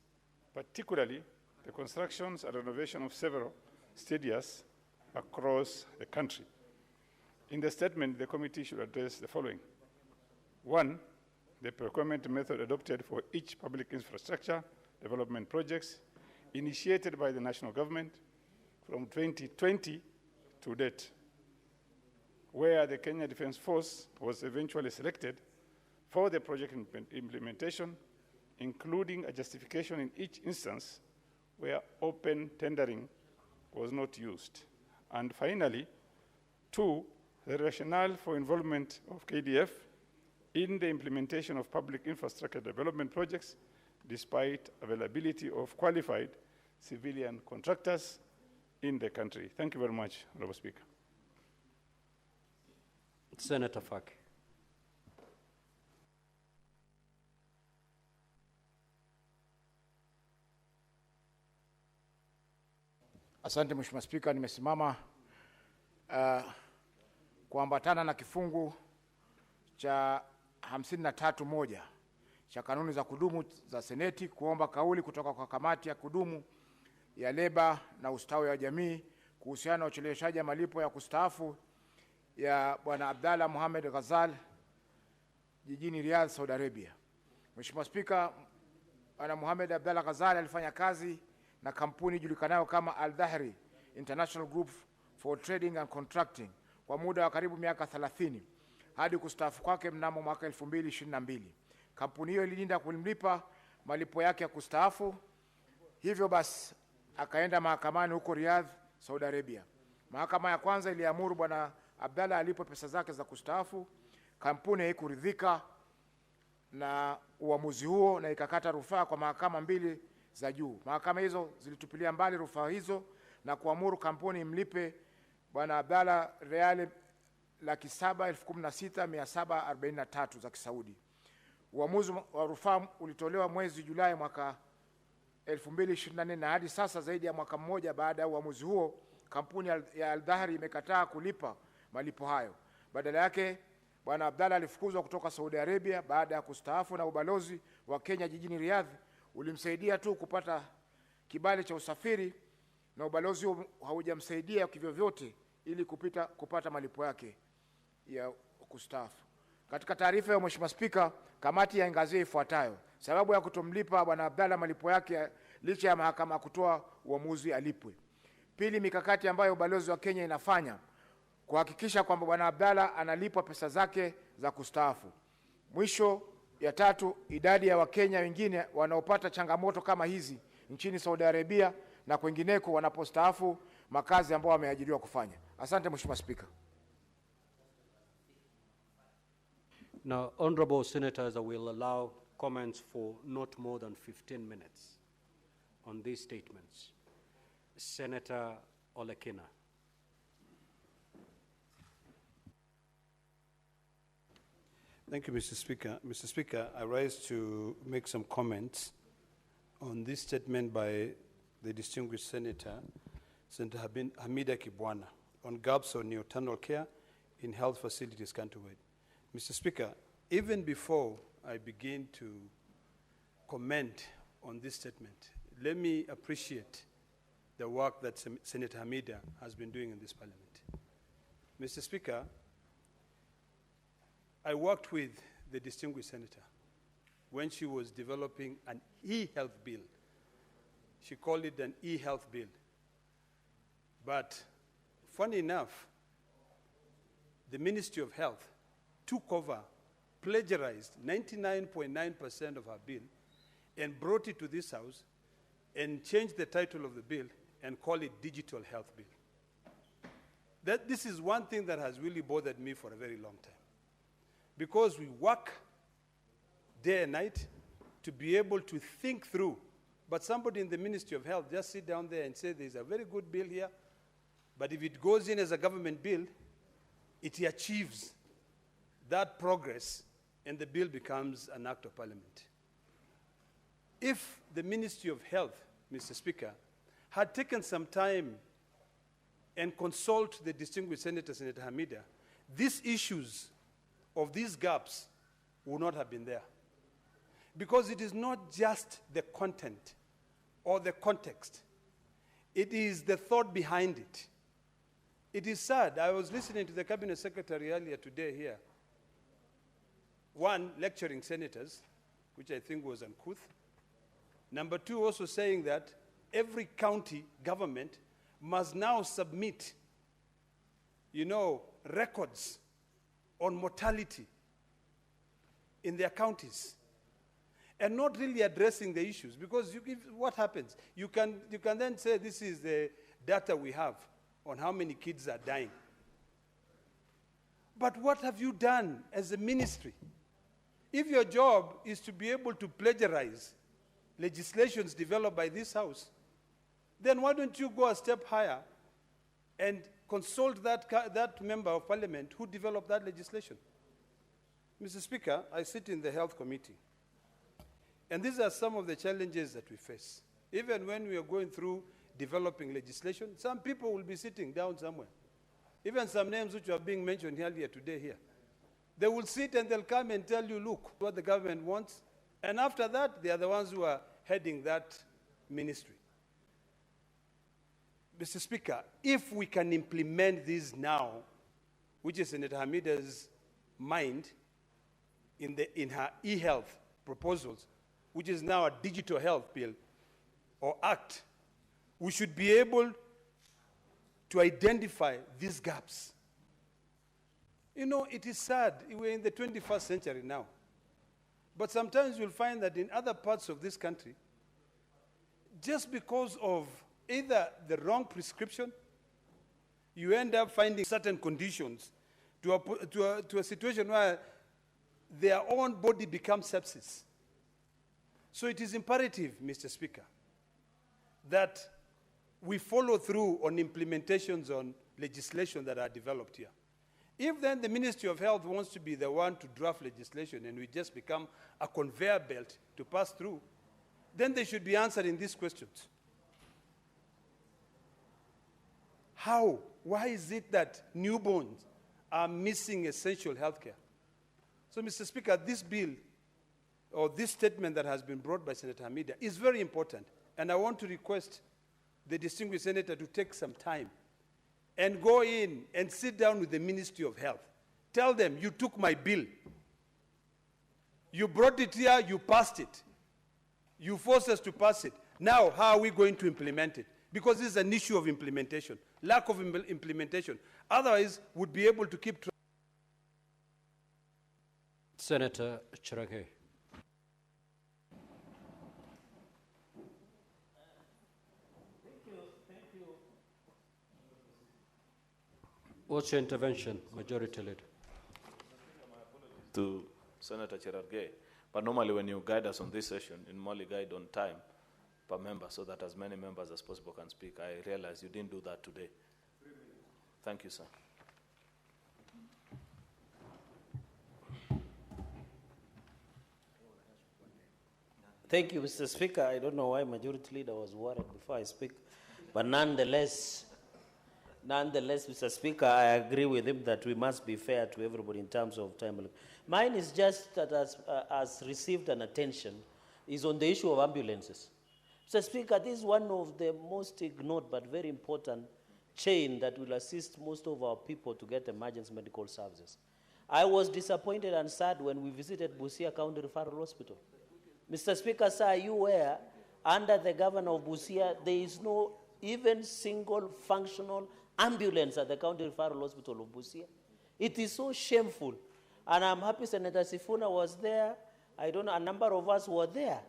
particularly the constructions and renovation of several stadiums across the country. In the statement, the committee should address the following. One, the procurement method adopted for each public infrastructure development projects initiated by the national government from 2020 to date, where the Kenya Defence Force was eventually selected for the project implementation, including a justification in each instance where open tendering was not used. And finally, two, the rationale for involvement of KDF in the implementation of public infrastructure development projects despite availability of qualified civilian contractors in the country. Thank you very much, Honorable Speaker. Senator Faki. Asante Mheshimiwa Spika, nimesimama kuambatana na kifungu cha 53(1) cha kanuni za kudumu za Seneti kuomba kauli kutoka kwa kamati ya kudumu ya leba na ustawi wa jamii kuhusiana na ucheleweshaji malipo ya kustaafu ya Bwana Abdalla Mohamed Ghazal jijini Riyadh, Saudi Arabia. Mheshimiwa Spika, Bwana Mohamed Abdalla Ghazal alifanya kazi na kampuni ijulikanayo kama Al-Dhahri International Group for Trading and Contracting kwa muda wa karibu miaka 30 hadi kustaafu kwake mnamo mwaka 2022. Kampuni hiyo ililinda kulimlipa malipo yake ya kustaafu. Hivyo basi akaenda mahakamani huko Riyadh, Saudi Arabia. Mahakama ya kwanza iliamuru Bwana Abdalla alipo pesa zake za kustaafu. Kampuni haikuridhika na uamuzi huo na ikakata rufaa kwa mahakama mbili za juu. Mahakama hizo zilitupilia mbali rufaa hizo na kuamuru kampuni imlipe Bwana Abdalla reali 716,743 za Kisaudi. Uamuzi wa rufaa ulitolewa mwezi Julai mwaka 2024 na hadi sasa zaidi ya mwaka mmoja baada ya uamuzi huo, kampuni ya Al-Dhahri imekataa kulipa malipo hayo. Badala yake, Bwana Abdalla alifukuzwa kutoka Saudi Arabia baada ya kustaafu, na ubalozi wa Kenya jijini Riyadh ulimsaidia tu kupata kibali cha usafiri, na ubalozi huo haujamsaidia kivyovyote ili kupata malipo yake ya kustaafu. Katika taarifa ya Mheshimiwa Spika, kamati yaangazia ifuatayo. sababu ya kutomlipa Bwana Abdalla malipo yake licha ya mahakama kutoa uamuzi alipwe. Pili, mikakati ambayo balozi wa Kenya inafanya kuhakikisha kwamba Bwana Abdalla analipwa pesa zake za kustaafu. Mwisho, ya tatu, idadi ya Wakenya wengine wanaopata changamoto kama hizi nchini Saudi Arabia na kwengineko wanapostaafu makazi ambao wameajiriwa kufanya. Asante Mheshimiwa Spika. Now, honorable senators, I will allow comments for not more than 15 minutes on these statements. Senator Olekina. Thank you, Mr. Speaker. Mr. Speaker, I rise to make some comments on this statement by the distinguished Senator, Senator Hamida Kibwana, on gaps on neonatal care in health facilities countrywide. Mr. Speaker, even before I begin to comment on this statement, let me appreciate the work that Senator Hamida has been doing in this parliament. Mr. Speaker, I worked with the distinguished senator when she was developing an e-health bill. She called it an e-health bill. But funny enough, the Ministry of Health took over, plagiarized 99.9% of her bill and brought it to this House and changed the title of the bill and called it Digital Health Bill. This is one thing that has really bothered me for a very long time. Because we work day and night to be able to think through. But somebody in the Ministry of Health just sit down there and say there's a very good bill here, but if it goes in as a government bill, it achieves that progress and the bill becomes an act of parliament. If the Ministry of Health, Mr. Speaker, had taken some time and consult the distinguished Senator, Senator Hamida, these issues of these gaps would not have been there. Because it is not just the content or the context. It is the thought behind it. It is sad. I was listening to the Cabinet Secretary earlier today here. One, lecturing senators, which I think was uncouth. Number two, also saying that every county government must now submit, records on mortality in their counties, and not really addressing the issues. Because what happens? You can then say this is the data we have on how many kids are dying. But what have you done as a ministry? If your job is to be able to plagiarize legislations developed by this House, then why don't you go a step higher and consult that member of parliament who developed that legislation? Mr. Speaker, I sit in the Health Committee, and these are some of the challenges that we face. Even when we are going through developing legislation, some people will be sitting down somewhere. Even some names which are being mentioned earlier today here. They will sit and they'll come and tell you, look, what the government wants. And after that, they are the ones who are heading that ministry. Mr. Speaker, if we can implement this now, which is Senator Hamida's mind in her e-health proposals, which is now a digital health bill or act, we should be able to identify these gaps. It is sad. We're in the 21st century now. But sometimes you'll find that in other parts of this country, just because of either the wrong prescription, you end up finding certain conditions to a situation where their own body becomes sepsis. So it is imperative, Mr. Speaker, that we follow through on implementations on legislation that are developed here. If then the Ministry of Health wants to be the one to draft legislation and we just become a conveyor belt to pass through, then they should be answering these questions. How? Why is it that newborns are missing essential health care? So, Mr. Speaker, this bill, or this statement that has been brought by Senator Hamida is very important. And I want to request the distinguished senator to take some time and go in and sit down with the Ministry of Health. Tell them, you took my bill. You brought it here, you passed it. You forced us to pass it. Now, how are we going to implement it? Because this is an issue of implementation, lack of implementation. Otherwise, we'd be able to keep track. Senator Cherage. What's your intervention, Majority Leader? To Senator Cherargei, but normally when you guide us on this session, you normally guide on time per member so that as many members as possible can speak. I realize you didn't do that today. Thank you, sir. Thank you, Mr. Speaker. I don't know why Majority Leader was worried before I speak, but nonetheless, Mr. Speaker, I agree with him that we must be fair to everybody in terms of time. Mine is just that has received an attention is on the issue of ambulances. Mr. Speaker, this is one of the most ignored but very important chain that will assist most of our people to get emergency medical services. I was disappointed and sad when we visited Busia County Referral Hospital. Mr. Speaker, sir, are you aware, under the governor of Busia, there is no even single functional ambulance at the County Referral Hospital of Busia? It is so shameful. And I'm happy Senator Sifuna was there. I don't know, a number of us were there.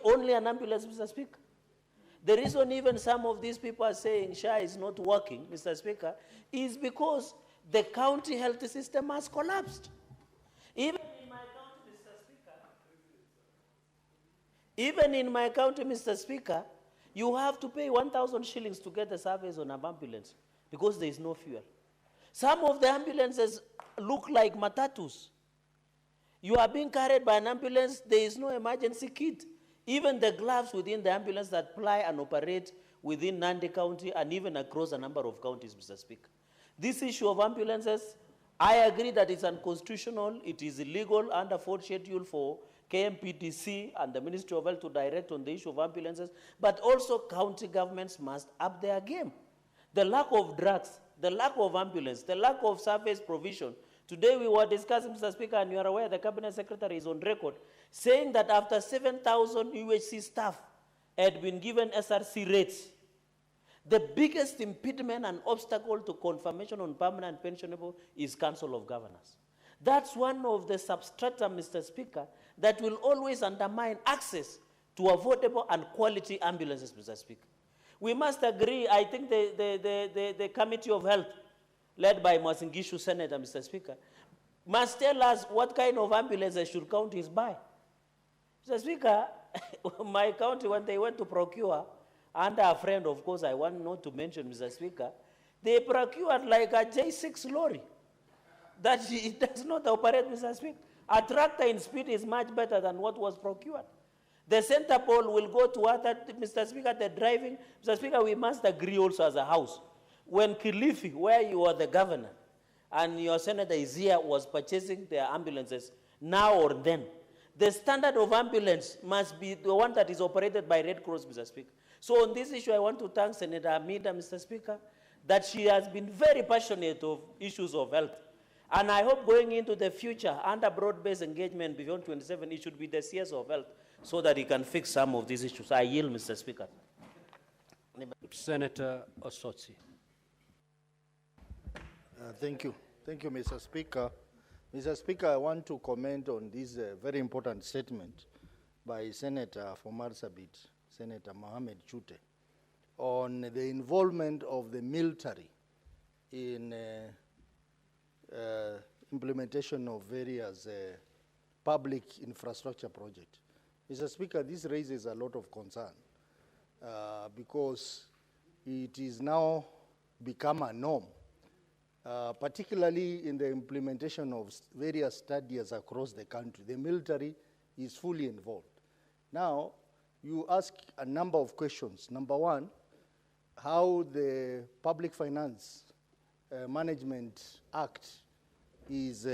Only an ambulance, Mr. Speaker. The reason even some of these people are saying SHA is not working, Mr. Speaker, is because the county health system has collapsed. Even in my county, Mr. Speaker, you have to pay 1,000 shillings to get a service on an ambulance because there is no fuel. Some of the ambulances look like matatus. You are being carried by an ambulance, there is no emergency kit. Even the gloves within the ambulance that ply and operate within Nandi County and even across a number of counties, Mr. Speaker. This issue of ambulances, I agree that it's unconstitutional, it is illegal under 4th schedule for KMPDC and the Ministry of Health to direct on the issue of ambulances, but also county governments must up their game. The lack of drugs, the lack of ambulance, the lack of service provision. Today we were discussing, Mr. Speaker, and you are aware the Cabinet Secretary is on record, saying that after 7,000 UHC staff had been given SRC rates, the biggest impediment and obstacle to confirmation on permanent pensionable is Council of Governors. That's one of the substrata, Mr. Speaker, that will always undermine access to affordable and quality ambulances, Mr. Speaker. We must agree, I think the Committee of Health, led by Masingishu Senator, Mr. Speaker, must tell us what kind of ambulances should counties buy. Mr. Speaker, my county, when they went to procure, under a friend, of course, I want not to mention, Mr. Speaker, they procured like a J6 lorry that it does not operate, Mr. Speaker. A tractor in speed is much better than what was procured. The center pole will go to other, Mr. Speaker, the driving. Mr. Speaker, we must agree also as a house. When Kilifi, where you are the governor, and your senator is here, was purchasing their ambulances now or then, the standard of ambulance must be the one that is operated by Red Cross, Mr. Speaker. So on this issue, I want to thank Senator Amida, Mr. Speaker, that she has been very passionate of issues of health. And I hope going into the future, under broad-based engagement beyond 27, it should be the CS of health so that he can fix some of these issues. I yield, Mr. Speaker. Senator Osotsi. Thank you. Thank you, Mr. Speaker. Mr. Speaker, I want to comment on this very important statement by Senator from Marsabit, Senator Mohamed Chute, on the involvement of the military in implementation of various public infrastructure projects. Mr. Speaker, this raises a lot of concern because it is now become a norm, particularly in the implementation of various studies across the country. The military is fully involved. Now, you ask a number of questions. Number one, how the Public Finance Management Act is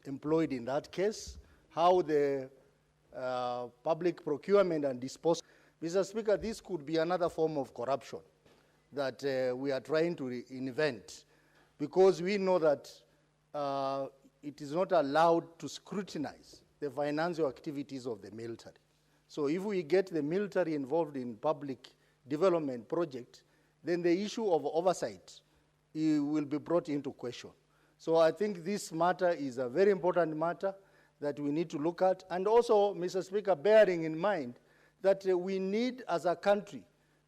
employed in that case, how the public procurement and disposal. Mr. Speaker, this could be another form of corruption that we are trying to invent, because we know that it is not allowed to scrutinize the financial activities of the military. So if we get the military involved in public development project, then the issue of oversight will be brought into question. So I think this matter is a very important matter that we need to look at. And also, Mr. Speaker, bearing in mind that we need as a country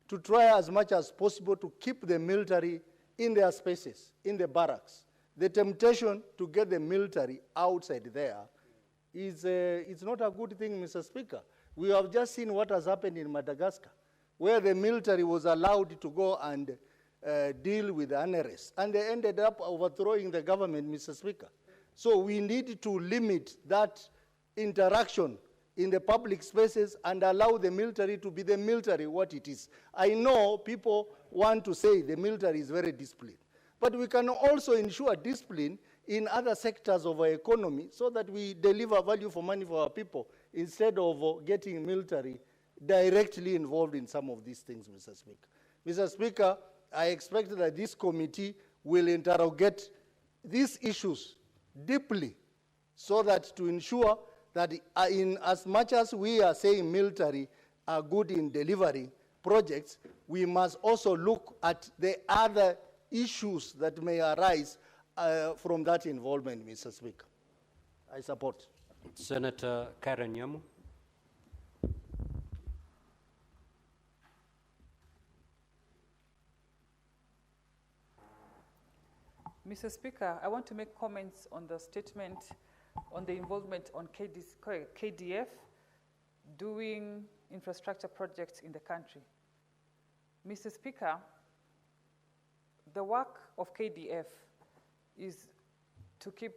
to try as much as possible to keep the military in their spaces, in the barracks. The temptation to get the military outside there is it's not a good thing, Mr. Speaker. We have just seen what has happened in Madagascar, where the military was allowed to go and deal with unrest, and they ended up overthrowing the government, Mr. Speaker. So we need to limit that interaction in the public spaces and allow the military to be the military what it is. I know people want to say the military is very disciplined, but we can also ensure discipline in other sectors of our economy so that we deliver value for money for our people instead of getting military directly involved in some of these things, Mr. Speaker. Mr. Speaker, I expect that this committee will interrogate these issues deeply so that to ensure that in as much as we are saying military are good in delivering projects, we must also look at the other issues that may arise from that involvement, Mr. Speaker. I support. Senator Karen Nyamu. Mr. Speaker, I want to make comments on the statement on the involvement on KDF doing infrastructure projects in the country. Mr. Speaker, the work of KDF is to keep,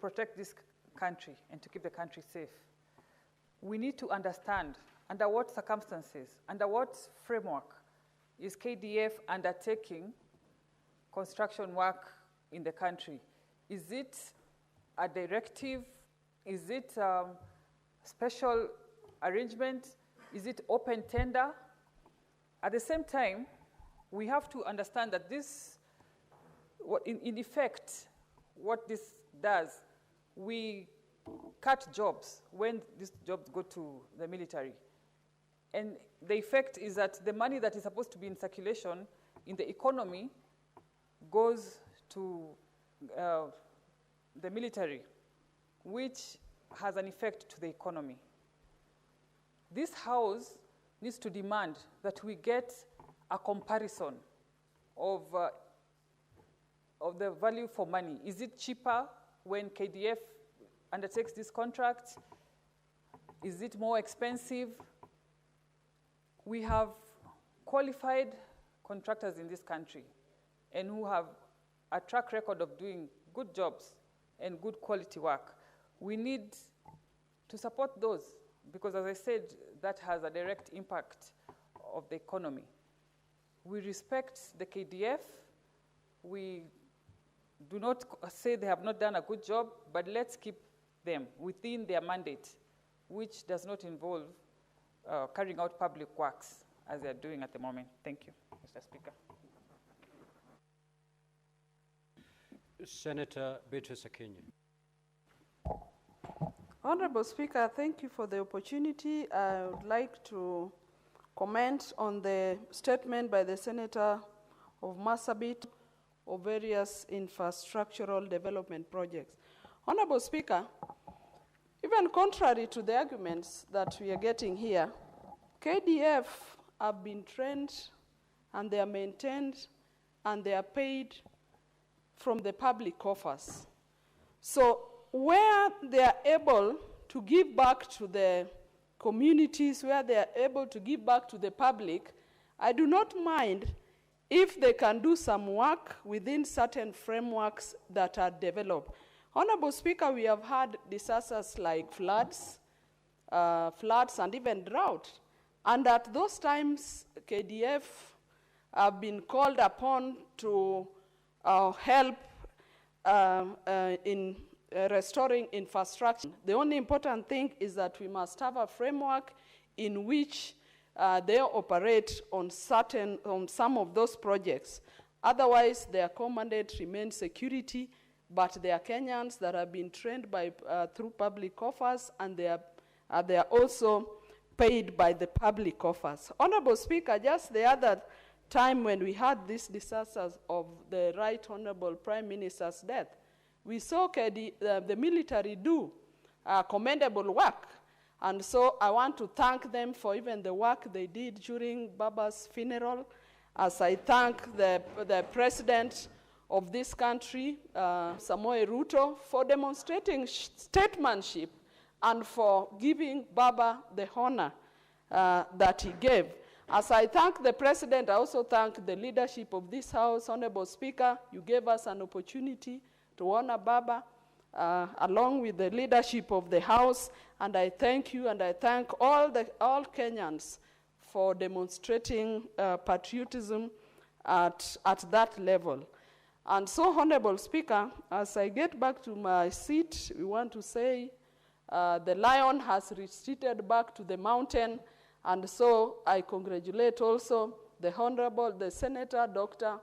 protect this country and to keep the country safe. We need to understand under what circumstances, under what framework is KDF undertaking construction work in the country. Is it a directive? Is it a special arrangement? Is it open tender? At the same time, we have to understand that this, in effect, what this does, we cut jobs when these jobs go to the military. And the effect is that the money that is supposed to be in circulation in the economy goes to the military, which has an effect to the economy. This House needs to demand that we get a comparison of the value for money. Is it cheaper when KDF undertakes this contract? Is it more expensive? We have qualified contractors in this country and who have a track record of doing good jobs and good quality work. We need to support those because, as I said, that has a direct impact of the economy. We respect the KDF. We do not say they have not done a good job, but let's keep them within their mandate, which does not involve carrying out public works as they are doing at the moment. Thank you, Mr. Speaker. Senator Beatrice Akinyi. Honorable Speaker, thank you for the opportunity. I would like to comment on the statement by the Senator of Marsabit of various infrastructural development projects. Honorable Speaker, even contrary to the arguments that we are getting here, KDF have been trained and they are maintained and they are paid from the public coffers. So where they are able to give back to the communities, where they are able to give back to the public, I do not mind if they can do some work within certain frameworks that are developed. Honorable Speaker, we have had disasters like floods and even drought. And at those times, KDF have been called upon to help in restoring infrastructure. The only important thing is that we must have a framework in which they operate on some of those projects. Otherwise, their core mandate remains security, but they are Kenyans that have been trained by, through public coffers, and they are also paid by the public coffers. Honorable Speaker, just the other time when we had these disasters of the Right Honorable Prime Minister's death, we saw the military do commendable work. And so I want to thank them for even the work they did during Baba's funeral, as I thank the President of this country, Samoei Ruto, for demonstrating statesmanship and for giving Baba the honor that he gave. As I thank the President, I also thank the leadership of this House. Honorable Speaker, you gave us an opportunity to honor Baba along with the leadership of the House, and I thank you and I thank all Kenyans for demonstrating patriotism at that level. And so, Honorable Speaker, as I get back to my seat, we want to say the lion has retreated back to the mountain, and so I congratulate also the Senator, Dr.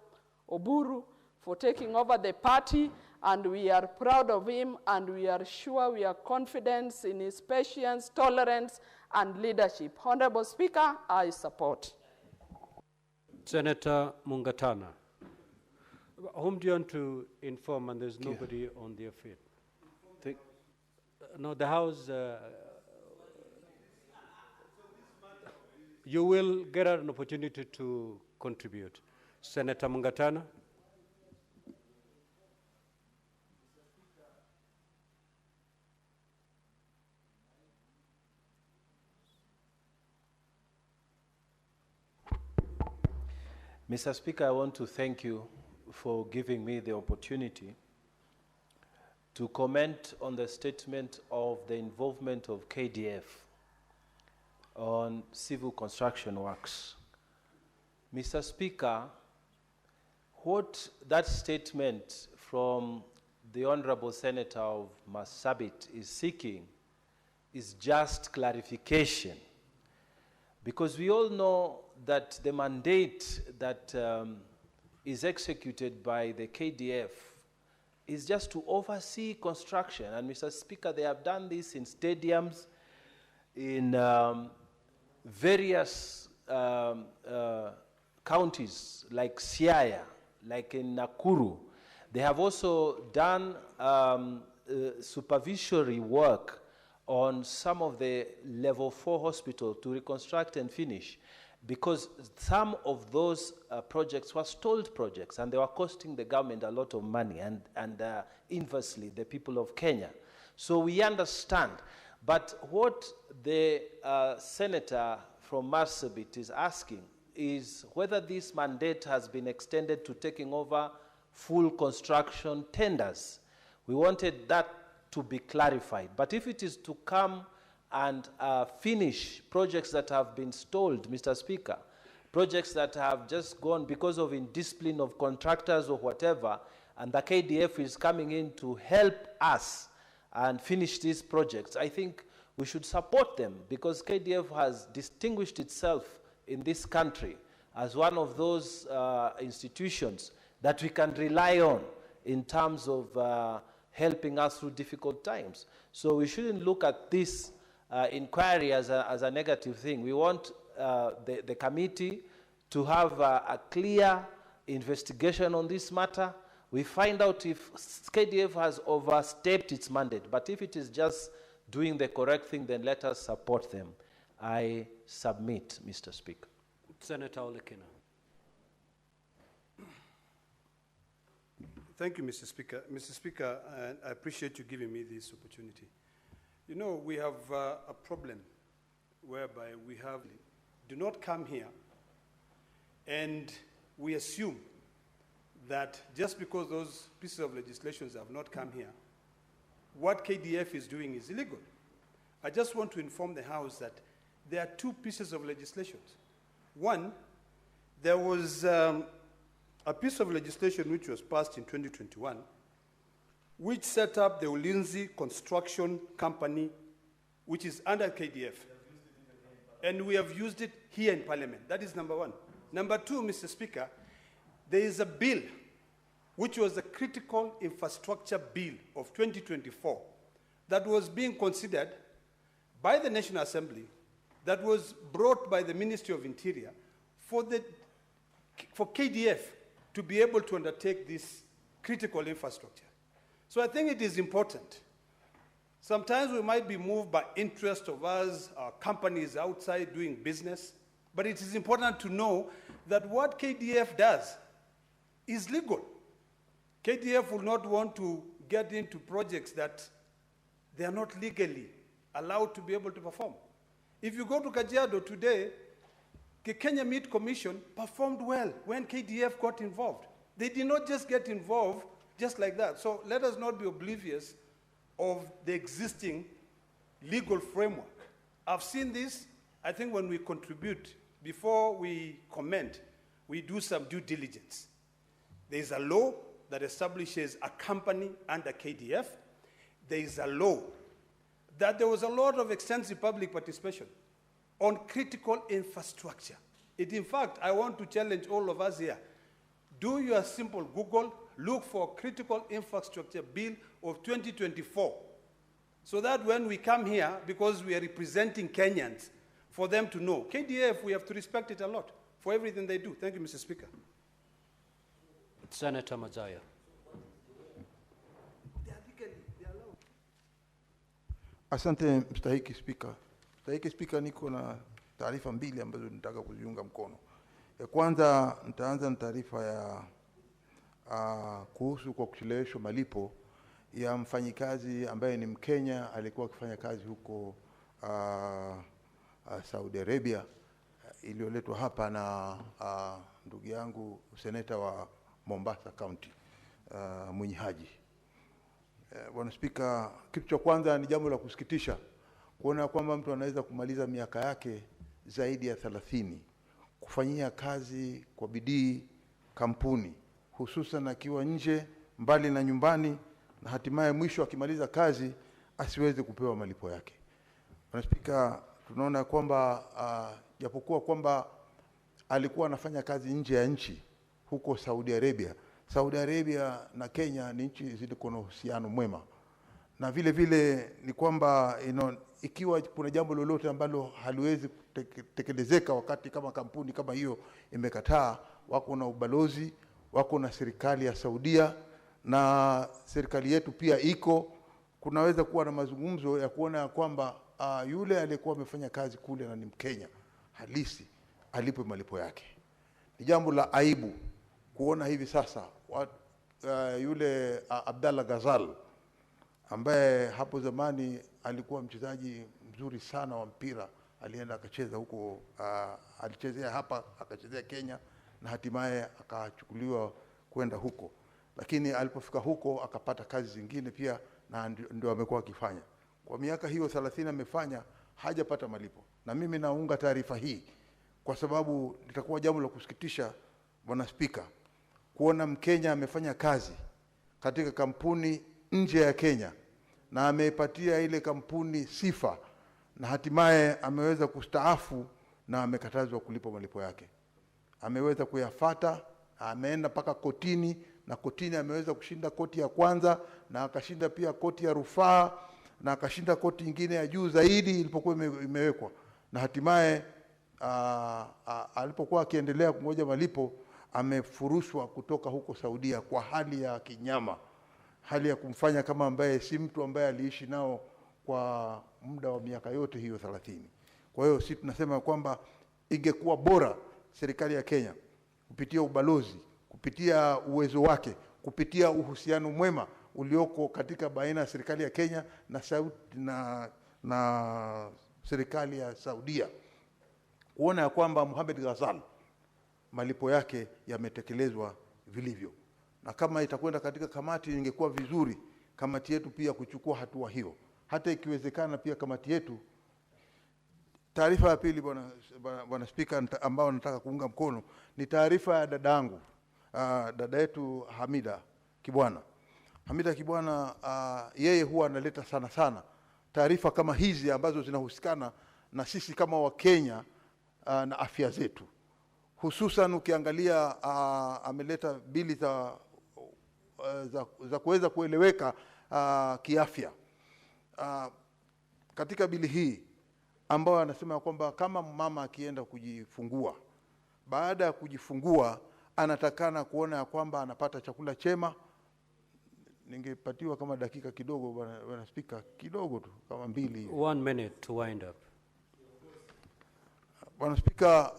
Oburu, for taking over the party, and we are proud of him, and we are sure, we are confident in his patience, tolerance, and leadership. Honorable Speaker, I support. Senator Mungatana. Whom do you want to inform, and there's nobody on their feet? No, the House, you will get an opportunity to contribute. Senator Mungatana. Mr. Speaker, I want to thank you for giving me the opportunity to comment on the statement of the involvement of KDF on civil construction works. Mr. Speaker, what that statement from the Honorable Senator of Marsabit is seeking is just clarification, because we all know that the mandate that is executed by the KDF is just to oversee construction. And Mr. Speaker, they have done this in stadiums, in various counties like Siaya, like in Nakuru. They have also done supervisory work on some of the level 4 hospitals to reconstruct and finish, because some of those projects were stalled projects and they were costing the government a lot of money and inversely the people of Kenya. So we understand. But what the senator from Marsabit is asking is whether this mandate has been extended to taking over full construction tenders. We wanted that to be clarified. But if it is to come and finish projects that have been stalled, Mr. Speaker, projects that have just gone because of indiscipline of contractors or whatever, and the KDF is coming in to help us and finish these projects, I think we should support them, because KDF has distinguished itself in this country as one of those institutions that we can rely on in terms of helping us through difficult times. So we shouldn't look at this inquiry as a negative thing. We want the committee to have a clear investigation on this matter. We find out if KDF has overstepped its mandate, but if it is just doing the correct thing, then let us support them. I submit, Mr. Speaker. Senator Olekina. Thank you, Mr. Speaker. Mr. Speaker, I appreciate you giving me this opportunity. You know, we have a problem whereby we do not come here and we assume that just because those pieces of legislation have not come here, what KDF is doing is illegal. I just want to inform the House that there are two pieces of legislation. One, there was a piece of legislation which was passed in 2021, which set up the Ulinzi Construction Company, which is under KDF. And we have used it here in Parliament. That is number one. Number two, Mr. Speaker, there is a bill, which was a critical infrastructure bill of 2024, that was being considered by the National Assembly that was brought by the Ministry of Interior for KDF to be able to undertake this critical infrastructure. So I think it is important. Sometimes we might be moved by interest of us, our companies outside doing business, but it is important to know that what KDF does is legal. KDF will not want to get into projects that they are not legally allowed to be able to perform. If you go to Kajiado today, the Kenya Meat Commission performed well when KDF got involved. They did not just get involved just like that. So let us not be oblivious of the existing legal framework. I've seen this. I think when we contribute, before we comment, we do some due diligence. There is a law that establishes a company under KDF. There is a law that there was a lot of extensive public participation on critical infrastructure. In fact, I want to challenge all of us here. Do your simple Google, look for critical infrastructure bill of 2024, so that when we come here, because we are representing Kenyans, for them to know. KDF, we have to respect it a lot for everything they do. Thank you, Mr. Speaker. Senator Mazaya. Asante mstahiki Spika. Mstahiki Spika, niko na taarifa mbili ambazo nataka kuziunga mkono. Ya kwanza nitaanza na taarifa ya kuhusu kwa kucheleweshwa malipo ya mfanyikazi ambaye ni Mkenya alikuwa akifanya kazi huko Saudi Arabia, iliyoletwa hapa na ndugu yangu seneta wa Mombasa County, Mwinyi Haji. Bwana Spika, kitu cha kwanza ni jambo la kusikitisha kuona kwamba mtu anaweza kumaliza miaka yake zaidi ya 30 kufanyia kazi kwa bidii kampuni, hususan akiwa nje mbali na nyumbani, na hatimaye mwisho akimaliza kazi asiweze kupewa malipo yake. Bwana Spika, tunaona kwamba japokuwa kwamba alikuwa anafanya kazi nje ya nchi huko Saudi Arabia. Saudi Arabia na Kenya ni nchi ziliko na uhusiano mwema. Na vile vile ni kwamba ikiwa kuna jambo lolote ambalo haliwezi kutekelezeka wakati kama kampuni kama hiyo imekataa, wako na ubalozi, wako na serikali ya Saudia, na serikali yetu pia iko, kunaweza kuwa na mazungumzo ya kuona kwamba yule aliyekuwa amefanya kazi kule na ni Mkenya halisi alipwe malipo yake. Ni jambo la aibu kuona hivi sasa yule Abdallah Ghazal ambaye hapo zamani alikuwa mchezaji mzuri sana wa mpira, alienda akacheza huko, alichezea hapa akachezea Kenya na hatimaye akachukuliwa kwenda huko, lakini alipofika huko akapata kazi zingine pia na ndio amekuwa akifanya. Kwa miaka hiyo 30 amefanya, hajapata malipo. Na mimi naunga taarifa hii kwa sababu litakuwa jambo la kusikitisha, Bwana Spika, kuona Mkenya amefanya kazi katika kampuni nje ya Kenya na ameipatia ile kampuni sifa, na hatimaye ameweza kustaafu na amekatazwa kulipa malipo yake. Ameweza kuyafata, ameenda paka kotini, na kotini ameweza kushinda koti ya kwanza, na akashinda pia koti ya rufaa, na akashinda koti nyingine ya juu zaidi ilipokuwa imewekwa. Na hatimaye alipokuwa akiendelea kungoja malipo, amefurushwa kutoka huko Saudia kwa hali ya kinyama, hali ya kumfanya kama ambaye si mtu ambaye aliishi nao kwa muda wa miaka yote hiyo 30. Kwa hiyo sisi tunasema kwamba ingekuwa bora serikali ya Kenya kupitia ubalozi, kupitia uwezo wake, kupitia uhusiano mwema ulioko katika baina ya serikali ya Kenya na serikali ya Saudia, kuona ya kwamba Mohamed Ghazal malipo yake yametekelezwa vilivyo. Na kama itakwenda katika kamati, ingekuwa vizuri kamati yetu pia kuchukua hatua hiyo. Hata ikiwezekana pia kamati yetu. Taarifa ya pili, Bwana Spika, ambao nataka kuunga mkono ni taarifa ya dadangu, dada yetu Hamida Kibwana. Hamida Kibwana, yeye huwa analeta sana taarifa kama hizi ambazo zinahusikana na sisi kama Wakenya na afya zetu. Hususan ukiangalia ameleta bili za kuweza kueleweka kiafya. Katika bili hii ambayo anasema kwamba kama mama akienda kujifungua, baada ya kujifungua anatakana kuona ya kwamba anapata chakula chema. Ningepatiwa kama dakika kidogo bwana Speaker, kidogo tu kama 2. 1 minute to wind up. Bwana Speaker,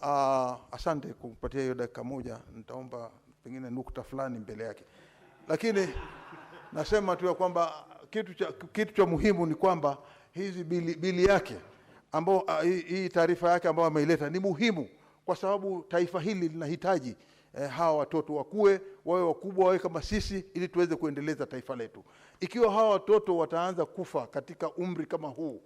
asante kupatia hiyo dakika moja. Nitaomba pengine nukta fulani mbele yake. Lakini nasema tu ya kwamba kitu cha muhimu ni kwamba hizi bili yake ambao hii taarifa yake ambayo ameileta ni muhimu, kwa sababu taifa hili linahitaji hawa watoto wakue, wawe wakubwa, wawe kama sisi, ili tuweze kuendeleza taifa letu. Ikiwa hawa watoto wataanza kufa katika umri kama huu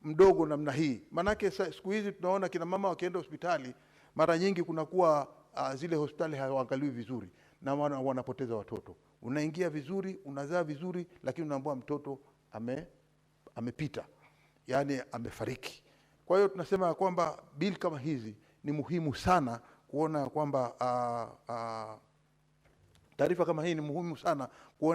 mdogo namna hii, manake siku hizi tunaona kina mama wakienda hospitali, mara nyingi kunakuwa zile hospitali hawaangaliwi vizuri na wanapoteza watoto. Unaingia vizuri, unazaa vizuri, lakini unaambiwa mtoto amepita, yani amefariki. Kwa hiyo tunasema kwamba bill kama hizi ni muhimu sana, kuona kwamba taarifa kama hii ni muhimu sana kuona